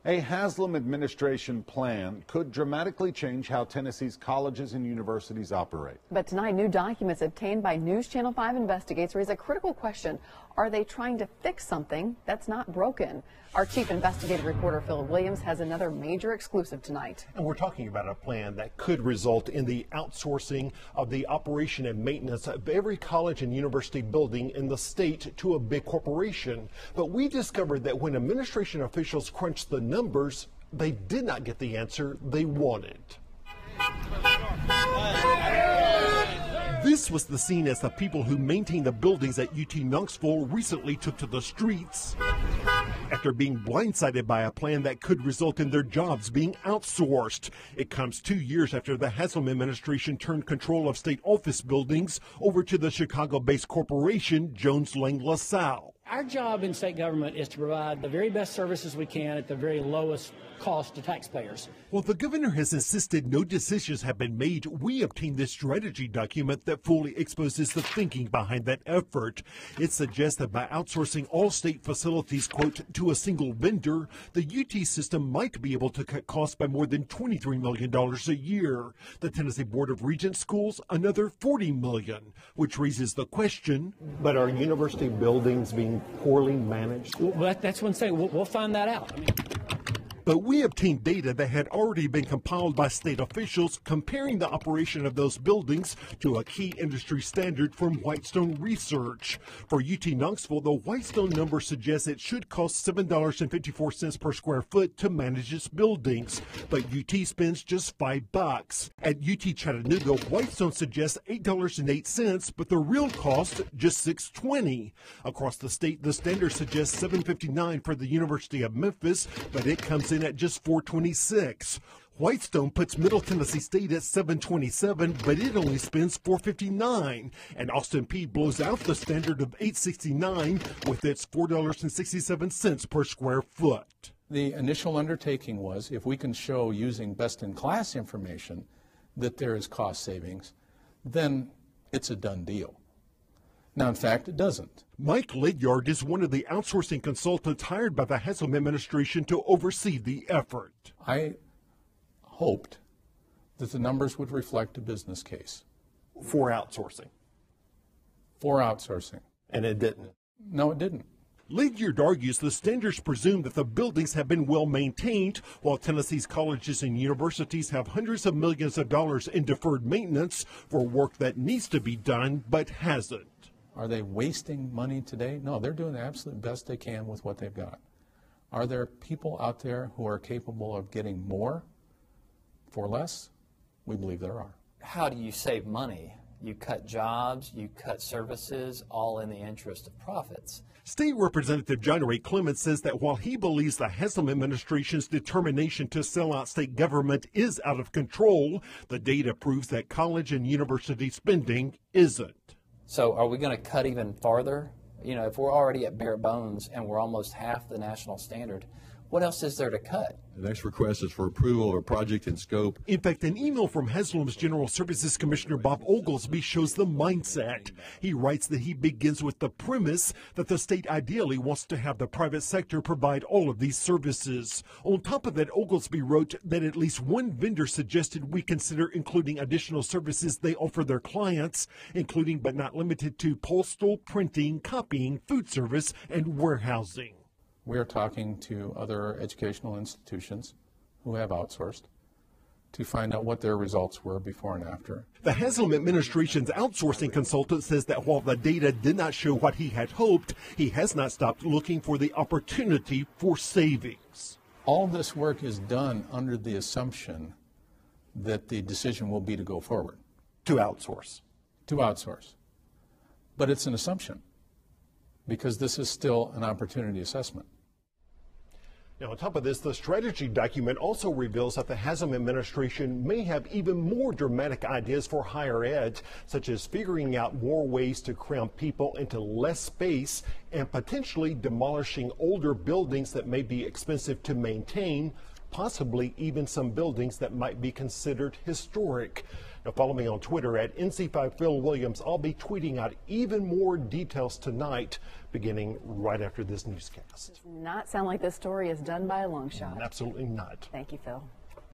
A Haslam administration plan could dramatically change how Tennessee's colleges and universities operate. But tonight, new documents obtained by NewsChannel 5 investigators raise a critical question. Are they trying to fix something that's not broken? Our chief investigative reporter, Phil Williams, has another major exclusive tonight. And we're talking about a plan that could result in the outsourcing of the operation and maintenance of every college and university building in the state to a big corporation. But we discovered that when administration officials crunched the numbers, they did not get the answer they wanted. This was the scene as the people who maintain the buildings at UT Knoxville recently took to the streets after being blindsided by a plan that could result in their jobs being outsourced. It comes 2 years after the Haslam administration turned control of state office buildings over to the Chicago-based corporation Jones Lang LaSalle. Our job in state government is to provide the very best services we can at the very lowest cost to taxpayers. Well, the governor has insisted no decisions have been made. We obtained this strategy document that fully exposes the thinking behind that effort. It suggests that by outsourcing all state facilities, quote, to a single vendor, the UT system might be able to cut costs by more than $23 million a year. The Tennessee Board of Regents schools, another $40 million, which raises the question. But are university buildings being poorly managed? Well, that's one thing. We'll find that out. But we obtained data that had already been compiled by state officials comparing the operation of those buildings to a key industry standard from Whitestone Research. For UT Knoxville, the Whitestone number suggests it should cost $7.54 per square foot to manage its buildings, but UT spends just $5. At UT Chattanooga, Whitestone suggests $8.08, but the real cost just $6.20. Across the state, the standard suggests $7.59 for the University of Memphis, but it comes in at just $4.26. Whitestone puts Middle Tennessee State at $7.27, but it only spends $4.59. And Austin Peay blows out the standard of $8.69 with its $4.67 per square foot. The initial undertaking was, if we can show using best-in-class information that there is cost savings, then it's a done deal. Now, in fact, it doesn't. Mike Ledyard is one of the outsourcing consultants hired by the Haslam administration to oversee the effort. I hoped that the numbers would reflect a business case. For outsourcing. For outsourcing. And it didn't. No, it didn't. Ledyard argues the standards presume that the buildings have been well maintained, while Tennessee's colleges and universities have hundreds of millions of dollars in deferred maintenance for work that needs to be done but hasn't. Are they wasting money today? No, they're doing the absolute best they can with what they've got. Are there people out there who are capable of getting more for less? We believe there are. How do you save money? You cut jobs, you cut services, all in the interest of profits. State Representative John Ray Clements says that while he believes the Haslam administration's determination to sell out state government is out of control, the data proves that college and university spending isn't. So are we going to cut even farther? You know, if we're already at bare bones and we're almost half the national standard, what else is there to cut? The next request is for approval of a project in scope. In fact, an email from Haslam's General Services Commissioner Bob Oglesby shows the mindset. He writes that he begins with the premise that the state ideally wants to have the private sector provide all of these services. On top of that, Oglesby wrote that at least one vendor suggested we consider including additional services they offer their clients, including but not limited to postal, printing, copying, food service, and warehousing. We are talking to other educational institutions who have outsourced to find out what their results were before and after. The Haslam administration's outsourcing consultant says that while the data did not show what he had hoped, he has not stopped looking for the opportunity for savings. All this work is done under the assumption that the decision will be to go forward. To outsource. To outsource. But it's an assumption, because this is still an opportunity assessment. Now, on top of this, the strategy document also reveals that the Haslam administration may have even more dramatic ideas for higher ed, such as figuring out more ways to cram people into less space and potentially demolishing older buildings that may be expensive to maintain, possibly even some buildings that might be considered historic. Now, follow me on Twitter at NC5 Phil Williams. I'll be tweeting out even more details tonight, beginning right after this newscast. Does not sound like this story is done by a long shot. Absolutely not. Thank you, Phil.